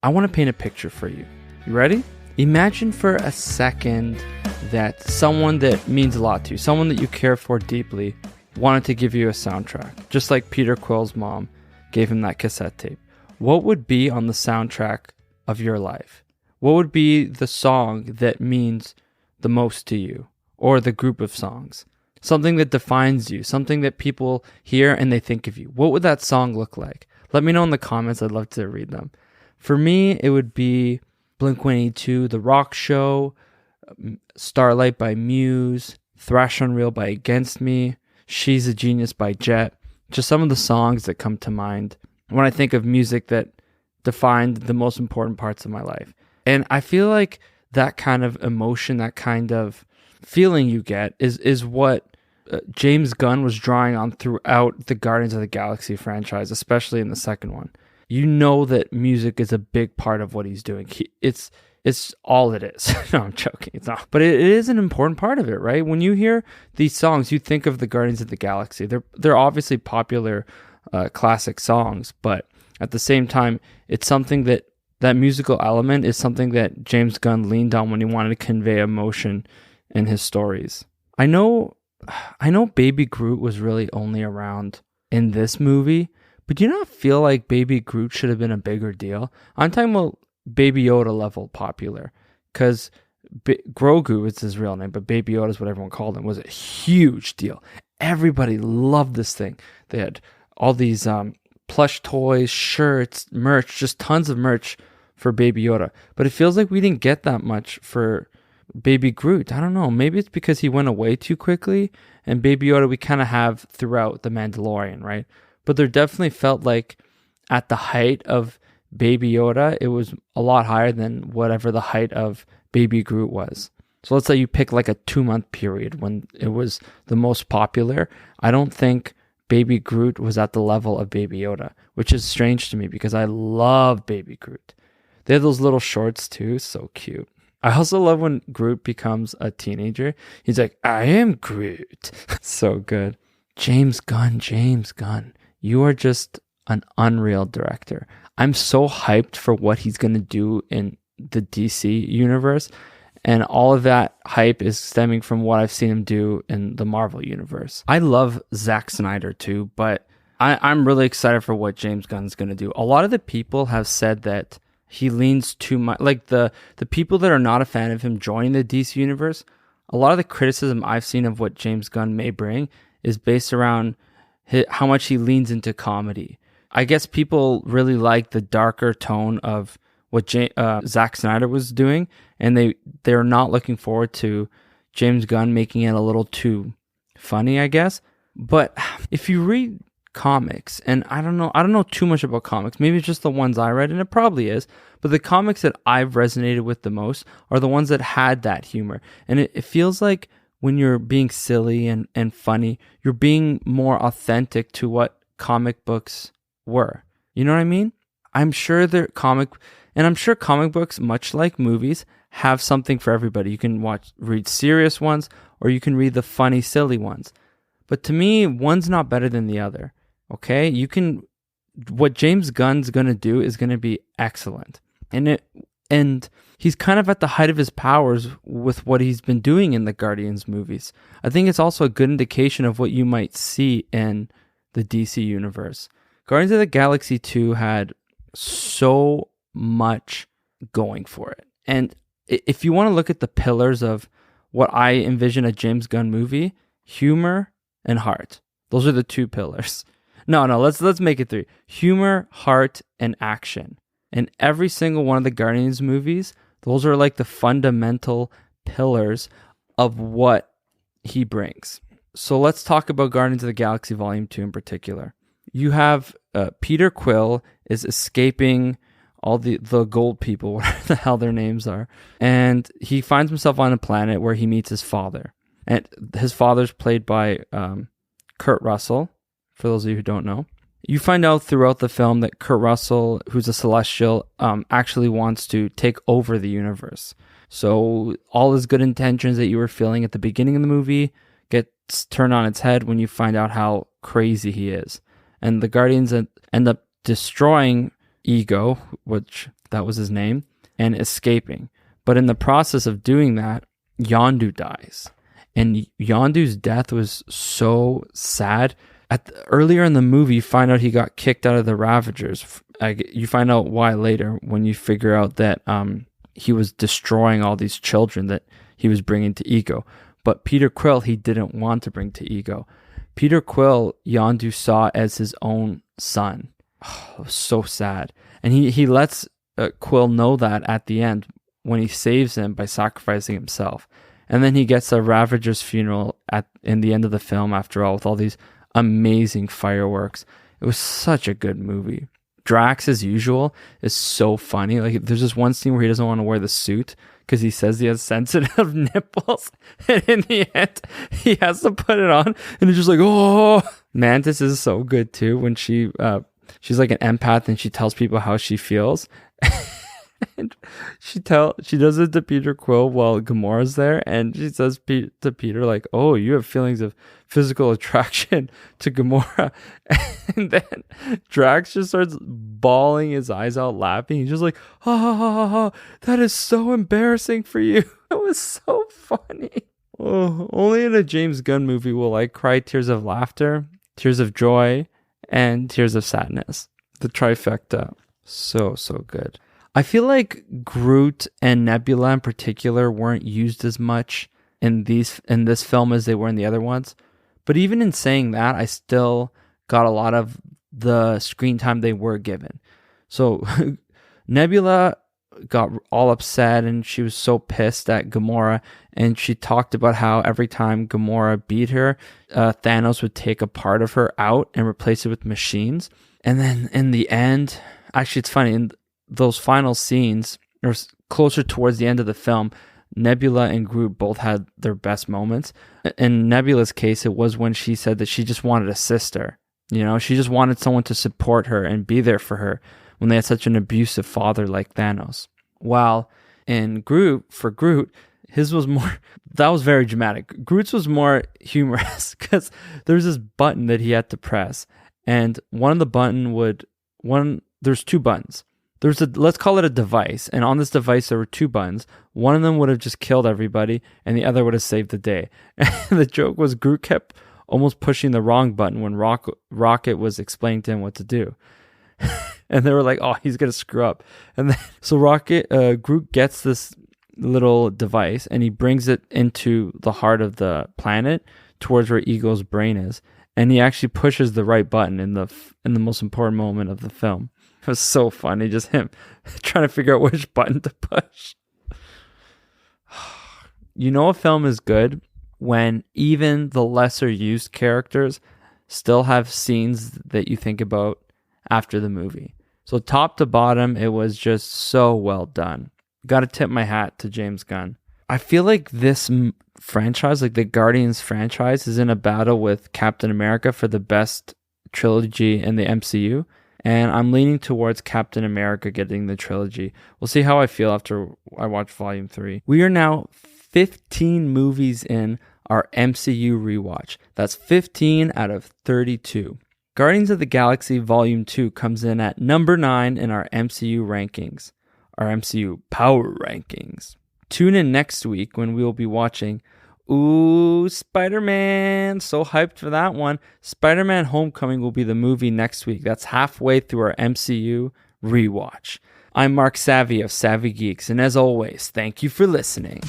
I want to paint a picture for you. You ready? Imagine for a second that someone that means a lot to you, someone that you care for deeply, wanted to give you a soundtrack, just like Peter Quill's mom gave him that cassette tape. What would be on the soundtrack of your life? What would be the song that means the most to you, or the group of songs? Something that defines you, something that people hear and they think of you. What would that song look like? Let me know in the comments. I'd love to read them. For me, it would be Blink-182, The Rock Show, Starlight by Muse, Thrash Unreal by Against Me, She's a Genius by Jet. Just some of the songs that come to mind when I think of music that defined the most important parts of my life. And I feel like that kind of emotion, that kind of feeling you get is what James Gunn was drawing on throughout the Guardians of the Galaxy franchise, especially in the second one. You know that music is a big part of what he's doing. It's all it is. No, I'm joking. It's not. But it is an important part of it, right? When you hear these songs, you think of the Guardians of the Galaxy. They're obviously popular classic songs, but at the same time, it's something that musical element is something that James Gunn leaned on when he wanted to convey emotion in his stories. I know Baby Groot was really only around in this movie, but do you not feel like Baby Groot should have been a bigger deal? I'm talking about Baby Yoda level popular, because Grogu is his real name, but Baby Yoda is what everyone called him, was a huge deal. Everybody loved this thing. They had all these plush toys, shirts, merch, just tons of merch for Baby Yoda. But it feels like we didn't get that much for Baby Groot. I don't know. Maybe it's because he went away too quickly, and Baby Yoda we kind of have throughout The Mandalorian, right? But there definitely felt like at the height of Baby Yoda, it was a lot higher than whatever the height of Baby Groot was. So let's say you pick like a 2-month period when it was the most popular. I don't think Baby Groot was at the level of Baby Yoda, which is strange to me because I love Baby Groot. They have those little shorts too, so cute. I also love when Groot becomes a teenager. He's like, I am Groot. So good. James Gunn. You are just an unreal director. I'm so hyped for what he's going to do in the DC universe. And all of that hype is stemming from what I've seen him do in the Marvel universe. I love Zack Snyder too, but I'm really excited for what James Gunn's going to do. A lot of the people have said that he leans too much, like the people that are not a fan of him joining the DC universe, a lot of the criticism I've seen of what James Gunn may bring is based around how much he leans into comedy. I guess people really like the darker tone of what Zack Snyder was doing, and they're not looking forward to James Gunn making it a little too funny, I guess. But if you read comics, and I don't know too much about comics, maybe it's just the ones I read, and it probably is, but the comics that I've resonated with the most are the ones that had that humor. And it feels like when you're being silly and funny, you're being more authentic to what comic books were. You know what I mean? I'm sure comic books, much like movies, have something for everybody. You can read serious ones, or you can read the funny, silly ones. But to me, one's not better than the other. Okay? What James Gunn's going to do is going to be excellent. And he's kind of at the height of his powers with what he's been doing in the Guardians movies. I think it's also a good indication of what you might see in the DC universe. Guardians of the Galaxy 2 had so much going for it. And if you want to look at the pillars of what I envision a James Gunn movie, humor and heart. Those are the 2 pillars. No, let's make it 3. Humor, heart, and action. And every single one of the Guardians movies, those are like the fundamental pillars of what he brings. So let's talk about Guardians of the Galaxy Volume 2 in particular. You have Peter Quill is escaping all the gold people, whatever the hell their names are. And he finds himself on a planet where he meets his father. And his father's played by Kurt Russell, for those of you who don't know. You find out throughout the film that Kurt Russell, who's a Celestial, actually wants to take over the universe. So all his good intentions that you were feeling at the beginning of the movie gets turned on its head when you find out how crazy he is. And the Guardians end up destroying Ego, which that was his name, and escaping. But in the process of doing that, Yondu dies. And Yondu's death was so sad. Earlier in the movie, you find out he got kicked out of the Ravagers. You find out why later when you figure out that he was destroying all these children that he was bringing to Ego. But Peter Quill, he didn't want to bring to Ego. Peter Quill, Yondu saw as his own son. Oh, it was so sad. And he lets Quill know that at the end when he saves him by sacrificing himself. And then he gets a Ravager's funeral in the end of the film after all, with all these amazing fireworks. It was such a good movie. Drax, as usual, is so funny. Like, there's this one scene where he doesn't want to wear the suit because he says he has sensitive nipples. And in the end, he has to put it on. And it's just like, oh. Mantis is so good too when she's like an empath and she tells people how she feels. And she does it to Peter Quill while Gamora's there, and she says to Peter, like, oh, you have feelings of physical attraction to Gamora. And then Drax just starts bawling his eyes out laughing. He's just like, ha ha ha ha ha, that is so embarrassing for you. It was so funny. Oh, only in a James Gunn movie will I cry tears of laughter, tears of joy, and tears of sadness. The trifecta. So good. I feel like Groot and Nebula in particular weren't used as much in this film as they were in the other ones. But even in saying that, I still got a lot of the screen time they were given. So Nebula got all upset and she was so pissed at Gamora, and she talked about how every time Gamora beat her, Thanos would take a part of her out and replace it with machines. And then in the end, actually it's funny, in those final scenes, or closer towards the end of the film, Nebula and Groot both had their best moments. In Nebula's case, it was when she said that she just wanted a sister. You know, she just wanted someone to support her and be there for her when they had such an abusive father like Thanos. While in Groot, his was more, that was very dramatic. Groot's was more humorous because there's this button that he had to press, and there's two buttons. Let's call it a device, and on this device there were two buttons. One of them would have just killed everybody, and the other would have saved the day. And the joke was Groot kept almost pushing the wrong button when Rocket was explaining to him what to do. And they were like, oh, he's going to screw up. And then, so Groot gets this little device, and he brings it into the heart of the planet towards where Ego's brain is. And he actually pushes the right button in the most important moment of the film. It was so funny, just him trying to figure out which button to push. You know a film is good when even the lesser used characters still have scenes that you think about after the movie. So top to bottom, it was just so well done. Got to tip my hat to James Gunn. I feel like this franchise, like the Guardians franchise, is in a battle with Captain America for the best trilogy in the MCU. And I'm leaning towards Captain America getting the trilogy. We'll see how I feel after I watch Volume 3. We are now 15 movies in our MCU rewatch. That's 15 out of 32. Guardians of the Galaxy Volume 2 comes in at number 9 in our MCU rankings, our MCU power rankings. Tune in next week when we will be watching Spider-Man. So hyped for that one. Spider-Man Homecoming will be the movie next week. That's halfway through our MCU rewatch. I'm Mark Savvy of Savvy Geeks, and as always, thank you for listening.